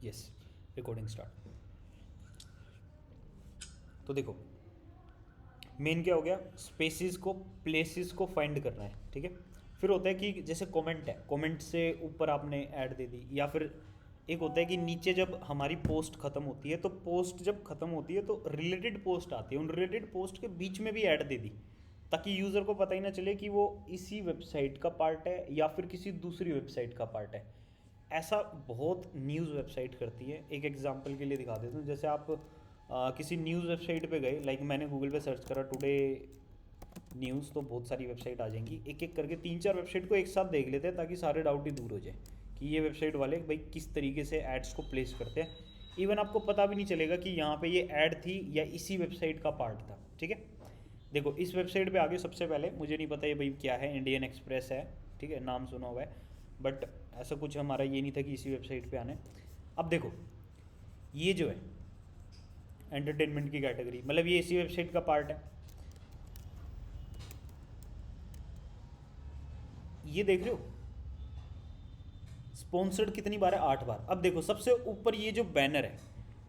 Yes, recording start. तो देखो, main क्या हो गया, स्पेसिस को प्लेसेस को फाइंड करना है, ठीक है। फिर होता है कि जैसे कमेंट है, कमेंट से ऊपर आपने ऐड दे दी, या फिर एक होता है कि नीचे जब हमारी पोस्ट खत्म होती है, तो पोस्ट जब खत्म होती है तो रिलेटेड पोस्ट आती है, उन रिलेटेड पोस्ट के बीच में भी ऐड दे दी, ताकि यूज़र को पता ही ना चले कि वो इसी वेबसाइट का पार्ट है या फिर किसी दूसरी वेबसाइट का पार्ट है। ऐसा बहुत न्यूज़ वेबसाइट करती है। एक एग्जांपल के लिए दिखा देता हूँ। जैसे आप किसी न्यूज़ वेबसाइट पे गए, लाइक मैंने गूगल पे सर्च करा टुडे न्यूज़, तो बहुत सारी वेबसाइट आ जाएंगी। एक एक करके तीन चार वेबसाइट को एक साथ देख लेते हैं, ताकि सारे डाउट ही दूर हो जाए कि ये वेबसाइट वाले भाई किस तरीके से एड्स को प्लेस करते हैं। इवन आपको पता भी नहीं चलेगा कि यहाँ पे ये ऐड थी या इसी वेबसाइट का पार्ट था, ठीक है। देखो, इस वेबसाइट पे आगे सबसे पहले, मुझे नहीं पता ये भाई क्या है, इंडियन एक्सप्रेस है, ठीक है, नाम सुना हुआ है, बट ऐसा कुछ हमारा ये नहीं था कि इसी वेबसाइट पे आना है। अब देखो, ये जो है एंटरटेनमेंट की कैटेगरी, मतलब ये इसी वेबसाइट का पार्ट है। ये देख रहे हो, स्पॉन्सर्ड कितनी बार है, 8 बार। अब देखो सबसे ऊपर ये जो बैनर है,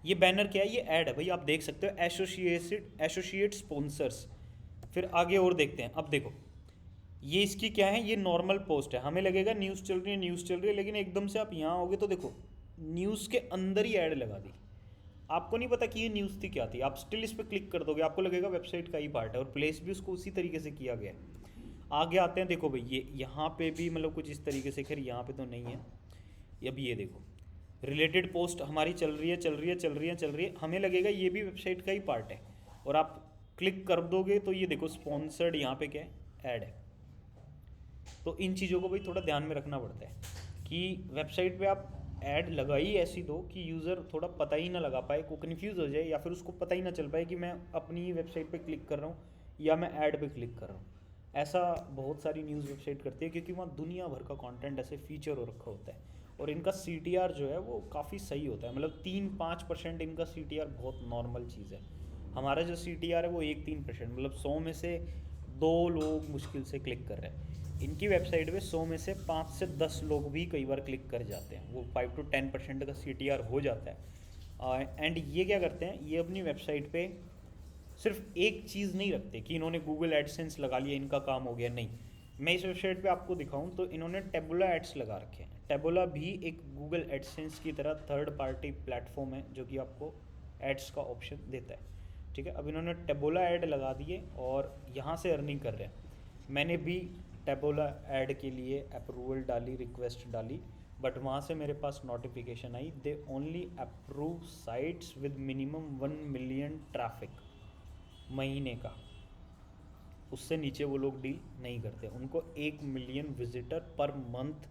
ये बैनर क्या है, ये ऐड है भाई, आप देख सकते हो, एसोसिएट स्पॉन्सर्स। फिर आगे और देखते हैं। अब देखो, ये इसकी क्या है, ये नॉर्मल पोस्ट है, हमें लगेगा न्यूज़ चल रही है, न्यूज़ चल रही है, लेकिन एकदम से आप यहाँ आओगे तो देखो न्यूज़ के अंदर ही ऐड लगा दी। आपको नहीं पता कि ये न्यूज़ थी क्या थी, आप स्टिल इस पर क्लिक कर दोगे, आपको लगेगा वेबसाइट का ही पार्ट है, और प्लेस भी उसको उसी तरीके से किया गया है। आगे आते हैं, देखो भाई, ये यहाँ पे भी मतलब कुछ इस तरीके से, खैर यहाँ पे तो नहीं है। अब ये देखो, रिलेटेड पोस्ट हमारी चल रही है, चल रही है, चल रही है, चल रही है, हमें लगेगा ये भी वेबसाइट का ही पार्ट है, और आप क्लिक कर दोगे तो ये देखो स्पॉन्सर्ड, यहाँ पे क्या है, ऐड है। तो इन चीज़ों को भाई थोड़ा ध्यान में रखना पड़ता है कि वेबसाइट पे आप ऐड लगाई ऐसी दो कि यूज़र थोड़ा पता ही ना लगा पाए, को कन्फ्यूज़ हो जाए, या फिर उसको पता ही ना चल पाए कि मैं अपनी वेबसाइट पे क्लिक कर रहा हूँ या मैं ऐड पे क्लिक कर रहा हूँ। ऐसा बहुत सारी न्यूज़ वेबसाइट करती है, क्योंकि वहाँ दुनिया भर का कंटेंट ऐसे फीचर हो रखा होता है, और इनका CTR जो है वो काफ़ी सही होता है, मतलब 3-5% इनका CTR बहुत नॉर्मल चीज़ है। हमारा जो CTR है वो 1-3%, मतलब 100 में से 2 लोग मुश्किल से क्लिक कर रहे हैं। इनकी वेबसाइट पे 100 में से 5 से 10 लोग भी कई बार क्लिक कर जाते हैं, वो 5-10% का CTR हो जाता है। एंड ये क्या करते हैं, ये अपनी वेबसाइट पे सिर्फ एक चीज़ नहीं रखते कि इन्होंने गूगल एडसेंस लगा लिया, इनका काम हो गया, नहीं। मैं इस वेबसाइट पे आपको दिखाऊं तो इन्होंने टेबुला एड्स लगा रखे हैं। टेबुला भी एक गूगल एडसेंस की तरह थर्ड पार्टी प्लेटफॉर्म है, जो कि आपको एड्स का ऑप्शन देता है, ठीक है। अब इन्होंने टेबुला ऐड लगा दिए और यहाँ से अर्निंग कर रहे हैं। मैंने भी टेबुला ऐड के लिए अप्रूवल डाली, रिक्वेस्ट डाली, बट वहाँ से मेरे पास नोटिफिकेशन आई, they only approve sites with minimum 1 million traffic महीने का। उससे नीचे वो लोग डील नहीं करते, उनको 1 मिलियन विजिटर पर मंथ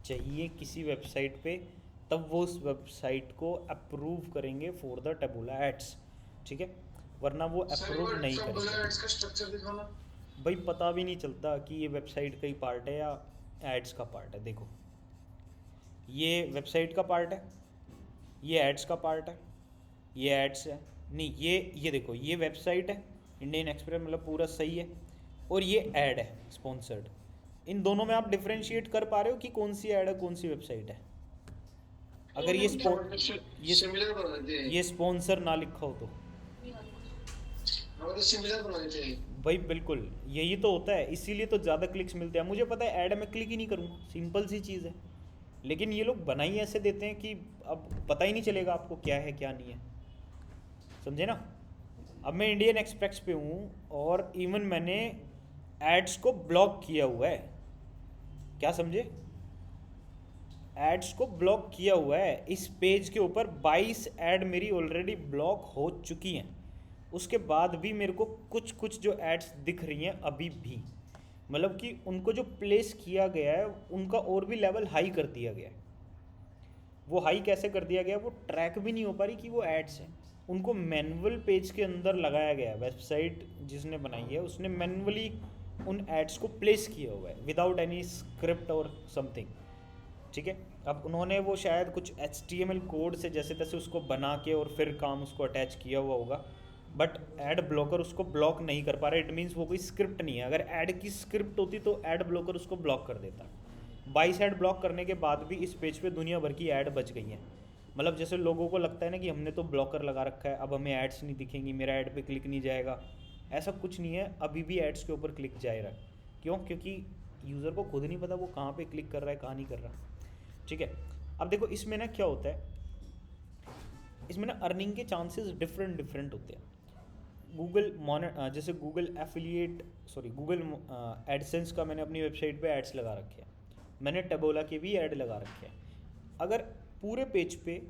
चाहिए किसी वेबसाइट पे, तब वो उस वेबसाइट को अप्रूव करेंगे फॉर द टेबुला एड्स, ठीक है, वरना वो अप्रूव नहीं करेंगे। एड्स का स्ट्रक्चर दिखाना। भाई पता भी नहीं चलता कि ये वेबसाइट का ही पार्ट है या एड्स का पार्ट है। देखो, ये वेबसाइट का पार्ट है, ये एड्स का पार्ट है, ये एड्स है, नहीं ये देखो, ये वेबसाइट है इंडियन एक्सप्रेस, मतलब पूरा सही है, और ये ऐड है स्पॉन्सर्ड। इन दोनों में आप डिफ्रेंशिएट कर पा रहे हो कि कौन सी ऐड है, कौन सी वेबसाइट है? अगर ये ये सिमिलर बना देते हैं। ये स्पॉन्सर ना लिखा हो तो हमें तो सिमिलर बना देते हैं। भाई बिल्कुल यही तो होता है, इसीलिए तो ज़्यादा क्लिक्स मिलते हैं। मुझे पता है ऐड में क्लिक ही नहीं करूँगा, सिंपल सी चीज़ है, लेकिन ये लोग बनाई ऐसे देते हैं कि अब पता ही नहीं चलेगा आपको क्या है क्या नहीं है, समझे ना। अब मैं इंडियन एक्सप्रेस पे हूँ और इवन मैंने एड्स को ब्लॉक किया हुआ है, क्या समझे, एड्स को ब्लॉक किया हुआ है। इस पेज के ऊपर 22 ऐड मेरी ऑलरेडी ब्लॉक हो चुकी हैं, उसके बाद भी मेरे को कुछ कुछ जो एड्स दिख रही हैं अभी भी, मतलब कि उनको जो प्लेस किया गया है उनका और भी लेवल हाई कर दिया गया है। वो हाई कैसे कर दिया गया, वो ट्रैक भी नहीं हो पा रही कि वो एड्स हैं, उनको मैनुअल पेज के अंदर लगाया गया है। वेबसाइट जिसने बनाई है उसने मैनुअली उन एड्स को प्लेस किया हुआ है विदाउट एनी स्क्रिप्ट और समथिंग, ठीक है। अब उन्होंने वो शायद कुछ HTML कोड से जैसे तैसे उसको बना के और फिर काम उसको अटैच किया हुआ होगा, बट ऐड ब्लॉकर उसको ब्लॉक नहीं कर पा रहा। इट मीन्स वो कोई स्क्रिप्ट नहीं है, अगर ऐड की स्क्रिप्ट होती तो ऐड ब्लॉकर उसको ब्लॉक कर देता। 22 ऐड ब्लॉक करने के बाद भी इस पेज पे दुनिया भर की ऐड बच गई हैं, मतलब जैसे लोगों को लगता है ना कि हमने तो ब्लॉकर लगा रखा है, अब हमें एड्स नहीं दिखेंगी, मेरा ऐड पे क्लिक नहीं जाएगा। ऐसा कुछ नहीं है, अभी भी एड्स के ऊपर क्लिक जा रहा है। क्यों? क्योंकि यूज़र को खुद नहीं पता वो कहाँ पे क्लिक कर रहा है, कहाँ नहीं कर रहा। ठीक है। अब देखो इसमें ना क्या होता है, इसमें ना अर्निंग के चांसेस डिफरेंट डिफरेंट होते हैं। जैसे Google affiliate sorry Google AdSense का मैंने अपनी वेबसाइट पे एड्स लगा रखे हैं, मैंने टेबोला के भी ऐड लगा रखे हैं। अगर पूरे पेज पे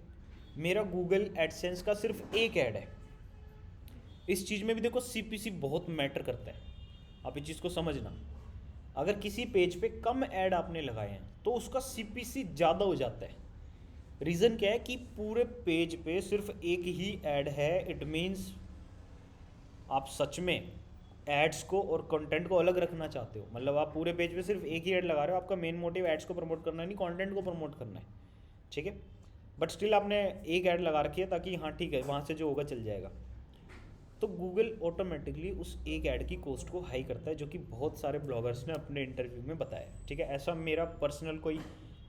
मेरा गूगल एडसेंस का सिर्फ एक ऐड है, इस चीज़ में भी देखो सीपीसी बहुत मैटर करता है, आप इस चीज़ को समझना। अगर किसी पेज पे कम ऐड आपने लगाए हैं तो उसका सीपीसी ज़्यादा हो जाता है। रीज़न क्या है कि पूरे पेज पे सिर्फ एक ही ऐड है, इट मीन्स आप सच में एड्स को और कंटेंट को अलग रखना चाहते हो। मतलब आप पूरे पेज पे सिर्फ एक ही ऐड लगा रहे हो, आपका मेन मोटिव एड्स को प्रमोट करना नहीं, कंटेंट को प्रमोट करना है। ठीक है, बट स्टिल आपने एक ऐड लगा रखी है ताकि हाँ ठीक है वहाँ से जो होगा चल जाएगा। तो गूगल ऑटोमेटिकली उस एक ऐड की कॉस्ट को हाई करता है, जो कि बहुत सारे ब्लॉगर्स ने अपने इंटरव्यू में बताया। ठीक है, ऐसा मेरा पर्सनल कोई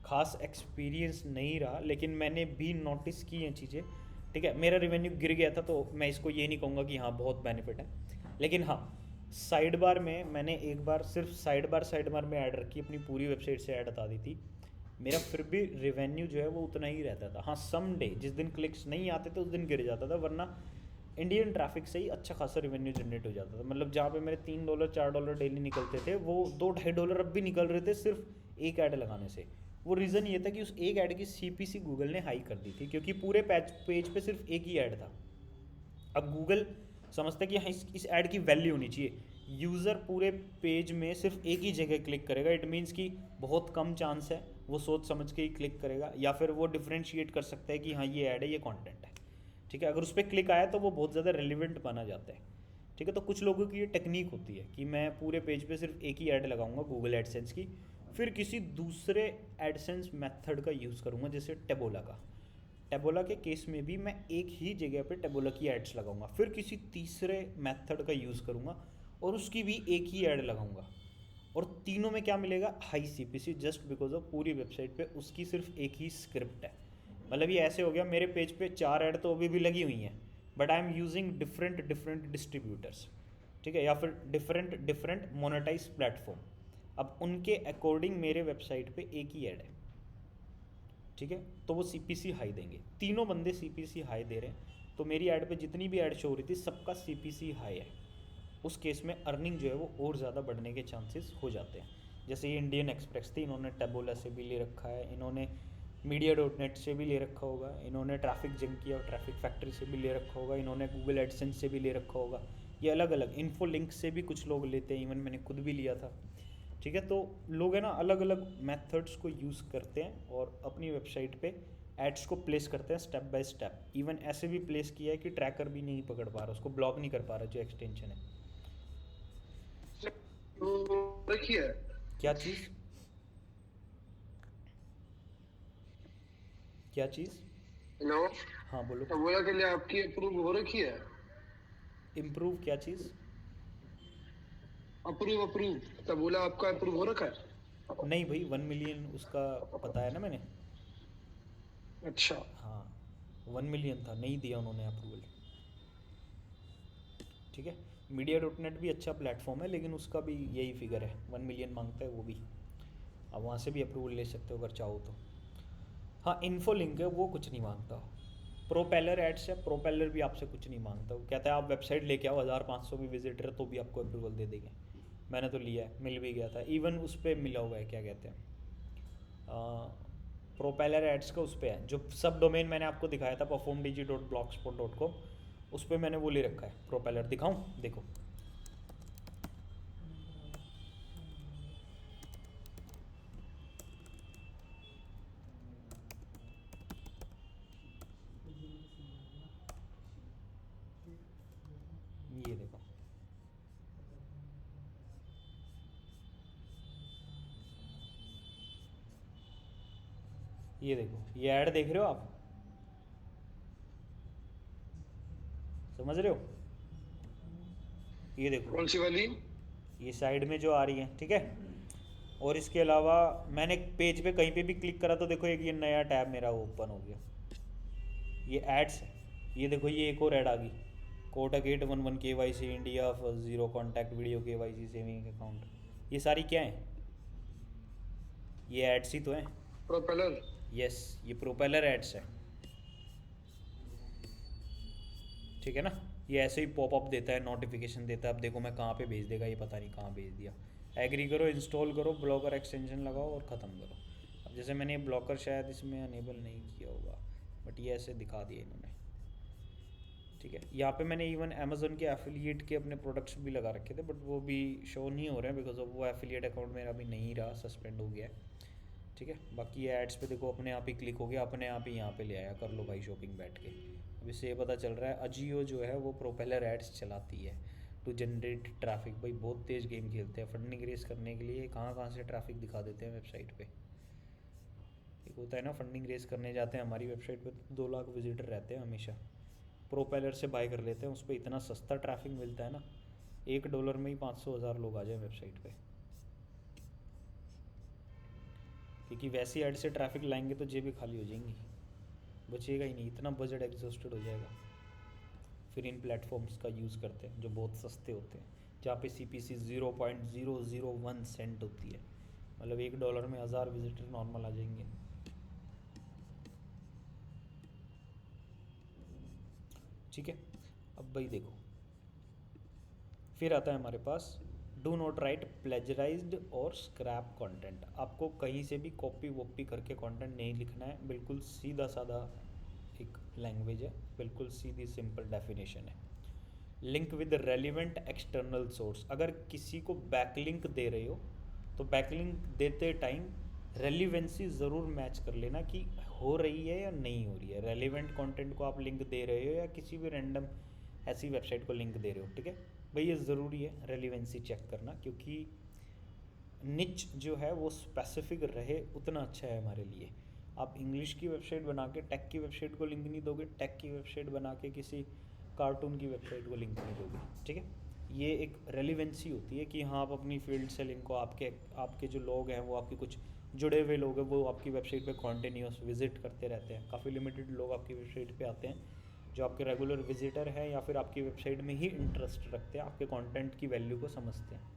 खास एक्सपीरियंस नहीं रहा, लेकिन मैंने भी नोटिस की हैं चीज़ें। ठीक है, मेरा रेवेन्यू गिर गया था तो मैं इसको ये नहीं कहूँगा कि हाँ बहुत बेनिफिट है, लेकिन हाँ साइड बार में मैंने एक बार सिर्फ साइड बार में ऐड रखी, अपनी पूरी वेबसाइट से ऐड हटा दी थी, मेरा फिर भी रेवेन्यू जो है वो उतना ही रहता था। हाँ सम डे जिस दिन क्लिक्स नहीं आते थे उस दिन गिर जाता था, वरना इंडियन ट्रैफिक से ही अच्छा खासा रेवेन्यू जनरेट हो जाता था। मतलब जहाँ पे मेरे $3 $4 डेली निकलते थे, वो $2-2.5 अब भी निकल रहे थे सिर्फ एक ऐड लगाने से। वो रीज़न ये था कि उस एक ऐड की सीपीसी गूगल ने हाई कर दी थी, क्योंकि पूरे पेज पे सिर्फ एक ही ऐड था। अब गूगल समझता है कि हाँ इस ऐड की वैल्यू होनी चाहिए, यूज़र पूरे पेज में सिर्फ एक ही जगह क्लिक करेगा, इट मीन्स कि बहुत कम चांस है वो सोच समझ के ही क्लिक करेगा, या फिर वो डिफ्रेंशिएट कर सकता है कि हाँ ये ऐड है, ये कंटेंट है। ठीक है, अगर उस पर क्लिक आया तो वो बहुत ज़्यादा रेलिवेंट माना जाता है। ठीक है, तो कुछ लोगों की ये टेक्निक होती है कि मैं पूरे पेज पे सिर्फ एक ही ऐड लगाऊंगा गूगल एडसेंस की, फिर किसी दूसरे एडसेंस मेथड का यूज़ करूँगा, जैसे टेबोला का। टेबोला के केस में भी मैं एक ही जगह पे टेबोला की एड्स लगाऊंगा, फिर किसी तीसरे मेथड का यूज़ करूँगा और उसकी भी एक ही ऐड लगाऊंगा, और तीनों में क्या मिलेगा, high CPC, just because of पूरी वेबसाइट पे उसकी सिर्फ एक ही स्क्रिप्ट है। मतलब ये ऐसे हो गया, मेरे पेज पे 4 ऐड तो अभी भी लगी हुई हैं, but I am using different distributors. ठीक है, या फिर डिफरेंट मोनेटाइज प्लेटफॉर्म। अब उनके अकॉर्डिंग मेरे वेबसाइट पे एक ही ऐड है। ठीक है, तो वो सीपीसी हाई देंगे, तीनों बंदे सीपीसी हाई दे रहे हैं, तो मेरी ऐड पे जितनी भी ऐड शो हो रही थी सबका सीपीसी हाई है। उस केस में अर्निंग जो है वो और ज़्यादा बढ़ने के चांसेस हो जाते हैं। जैसे ये इंडियन एक्सप्रेस थी, इन्होंने टेबोला से भी ले रखा है, इन्होंने media.net से भी ले रखा होगा, इन्होंने ट्रैफिक जंकी और ट्रैफिक फैक्ट्री से भी ले रखा होगा, इन्होंने गूगल एडसेंस से भी ले रखा होगा। ये अलग अलग इन्फो लिंक से भी कुछ लोग लेते हैं, इवन मैंने खुद भी लिया था। ठीक है, तो लोग है ना अलग अलग मेथड्स को यूज़ करते हैं और अपनी वेबसाइट पे एड्स को प्लेस करते हैं स्टेप बाय स्टेप। इवन ऐसे भी प्लेस किया है कि ट्रैकर भी नहीं पकड़ पा रहा, उसको ब्लॉक नहीं कर पा रहा जो एक्सटेंशन है। तो देखिए क्या चीज़ क्या चीज़? हेलो, हाँ बोलो। तो बोला के लिए आपकी अप्रूव हो रखी है? इम्प्रूव क्या चीज़? अप्रूव तो बोला आपका अप्रूव हो रखा है? नहीं भाई, 1 मिलियन उसका बताया ना मैंने। अच्छा, हाँ 1 मिलियन था, नहीं दिया उन्होंने अप्रूवल। ठीक है, media.net भी अच्छा प्लेटफॉर्म है, लेकिन उसका भी यही फिगर है, 1 मिलियन मांगता है वो भी। अब वहाँ से भी अप्रूवल ले सकते हो अगर चाहो तो। हाँ इन्फो लिंक है वो कुछ नहीं मांगता। प्रोपेलर एड्स है, प्रोपेलर भी आपसे कुछ नहीं मांगता, वो कहता है आप वेबसाइट लेके आओ, 1500 भी विजिटर तो भी आपको अप्रूवल दे देंगे। मैंने तो लिया है, मिल भी गया था, इवन उस पर मिला हुआ है, क्या कहते हैं प्रोपेलर एड्स का उस पर है, जो सब डोमेन मैंने आपको दिखाया था performdigi.blogspot.com, उस पर मैंने वो ले रखा है प्रोपेलर। दिखाऊं? देखो ये देखो, ये देखो, ये ऐड देख रहे हो आप, समझ रहे हो? ये देखो, कौन सी वाली? ये साइड में जो आ रही है, ठीक है। और इसके अलावा मैंने पेज पे कहीं पे भी क्लिक करा तो देखो एक ये नया टैब मेरा ओपन हो गया, ये एड्स है। ये देखो ये एक और ऐड आ गई, Kotak 811 KYC India for zero contact video KYC saving account. ये सारी क्या है? ये एड्स ही तो हैं। प्रोपेलर। यस, ये प्रोपेलर एड्स है, ठीक है ना। ये ऐसे ही पॉपअप देता है, नोटिफिकेशन देता है। अब देखो मैं कहाँ पे भेज देगा, ये पता नहीं कहाँ भेज दिया। एग्री करो, इंस्टॉल करो, ब्लॉकर एक्सटेंशन लगाओ और ख़त्म करो। अब जैसे मैंने ये ब्लॉकर शायद इसमें अनेबल नहीं किया होगा, बट ये ऐसे दिखा दिया इन्होंने, ठीक है। यहाँ पे मैंने इवन अमेज़न के एफिलिएट के अपने प्रोडक्ट्स भी लगा रखे थे, बट वो भी शो नहीं हो रहे हैं बिकॉज ऑफ वो एफिलिएट अकाउंट मेरा अभी नहीं रहा, सस्पेंड हो गया है, ठीक है। बाकी ये एड्स पे देखो अपने आप ही क्लिक हो गया, अपने आप ही यहाँ पे ले आया, कर लो भाई शॉपिंग बैठ के। अब इससे ये पता चल रहा है अजियो जो है वो प्रोपेलर एड्स चलाती है टू जनरेट ट्रैफिक। भाई बहुत तेज़ गेम खेलते हैं, फंडिंग रेस करने के लिए कहाँ कहाँ से ट्रैफिक दिखा देते हैं वेबसाइट पे। एक होता है ना फंडिंग रेस करने जाते हैं, हमारी वेबसाइट पे 2 लाख विजिटर रहते हैं हमेशा, प्रोपेलर से बाय कर लेते हैं, उस पर इतना सस्ता ट्रैफिक मिलता है ना, $1 में ही 500,000 लोग आ जाए वेबसाइट पे। क्योंकि वैसी ऐड से ट्रैफिक लाएंगे तो जेबें खाली हो जाएंगी, बचेगा ही नहीं, इतना बजट एग्जॉस्टेड हो जाएगा। फिर इन प्लेटफॉर्म्स का यूज़ करते हैं जो बहुत सस्ते होते हैं, जहाँ पे CPC 0.001 सेंट होती है, मतलब $1 में 1000 विजिटर नॉर्मल आ जाएंगे। ठीक है, अब भाई देखो फिर आता है हमारे पास डू नॉट राइट प्लेजराइज्ड और स्क्रैप कंटेंट। आपको कहीं से भी कॉपी वॉपी करके कंटेंट नहीं लिखना है, बिल्कुल सीधा साधा एक लैंग्वेज है, बिल्कुल सीधी सिंपल डेफिनेशन है। Link with relevant external source. अगर किसी को बैकलिंक दे रहे हो तो बैकलिंक देते टाइम रेलिवेंसी ज़रूर मैच कर लेना कि हो रही है या नहीं हो रही है। रेलिवेंट कंटेंट को आप लिंक दे रहे हो या किसी भी रैंडम ऐसी वेबसाइट को लिंक दे रहे हो, ठीक है भाई, ये ज़रूरी है रेलिवेंसी चेक करना, क्योंकि निच जो है वो स्पेसिफिक रहे उतना अच्छा है हमारे लिए। आप इंग्लिश की वेबसाइट बना के टेक की वेबसाइट को लिंक नहीं दोगे, टेक की वेबसाइट बना के किसी कार्टून की वेबसाइट को लिंक नहीं दोगे, ठीक है। ये एक रेलिवेंसी होती है कि हाँ आप अपनी फील्ड से लिंक को, आपके जो लोग हैं वो आपके कुछ जुड़े हुए लोग हैं, वो आपकी वेबसाइट पे कॉन्टिन्यूस विजिट करते रहते हैं। काफ़ी लिमिटेड लोग आपकी वेबसाइट पे आते हैं जो आपके रेगुलर विजिटर हैं या फिर आपकी वेबसाइट में ही इंटरेस्ट रखते हैं, आपके कंटेंट की वैल्यू को समझते हैं।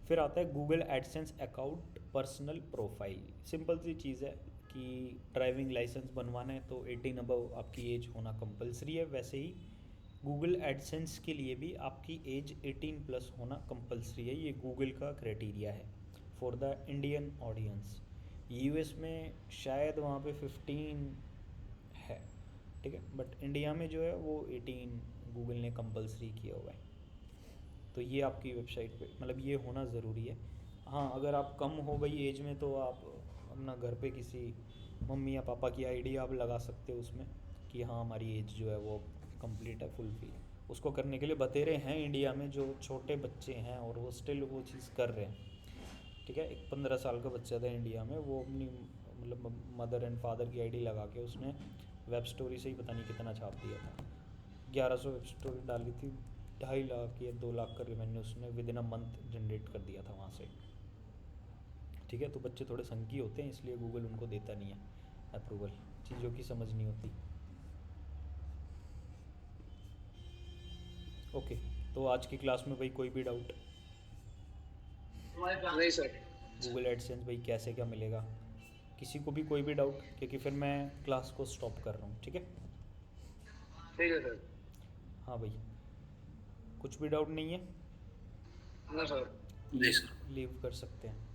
फिर आता है Google AdSense account personal profile. Simple सी चीज़ है कि ड्राइविंग लाइसेंस बनवाना है तो 18 अबव आपकी एज होना कंपलसरी है, वैसे ही गूगल एडसेंस के लिए भी आपकी एज 18 प्लस होना कंपलसरी है। ये गूगल का क्राइटेरिया है for the Indian audience. US में शायद वहाँ पे 15 है, ठीक है, बट इंडिया में जो है वो 18 गूगल ने कंपलसरी किया हुआ है। तो ये आपकी वेबसाइट पे मतलब ये होना ज़रूरी है। हाँ अगर आप कम हो गई एज में तो आप अपना घर पे किसी मम्मी या पापा की आईडी आप लगा सकते हो उसमें कि हाँ हमारी एज जो है वो कंप्लीट है, फुलफिल। उसको करने के लिए बतेरे हैं इंडिया में जो छोटे बच्चे हैं और वो स्टिल वो चीज़ कर रहे हैं, ठीक है। एक 15 साल का बच्चा था इंडिया में, वो अपनी मतलब मदर एंड फादर की आईडी लगा के उसने वेब स्टोरी से ही पता नहीं कितना छाप दिया था, 1100 वेब स्टोरी डाली थी, 2.5 लाख या 2 लाख का रेवेन्यू उसने with in a month generate कर दिया था वहाँ से, ठीक है। तो बच्चे थोड़े संकी होते हैं इसलिए गूगल उनको देता नहीं है अप्रूवल, चीज़ों की समझ नहीं होती। ओके, तो आज की क्लास में भाई कोई भी डाउट? नहीं सर। गूगल एडसेंस भाई कैसे क्या मिलेगा, किसी को भी कोई भी डाउट? क्योंकि फिर मैं क्लास को स्टॉप कर रहा हूँ, ठीक है। ठीक है सर। हाँ भाई, कुछ भी डाउट नहीं है? ना सर। लीव कर सकते हैं।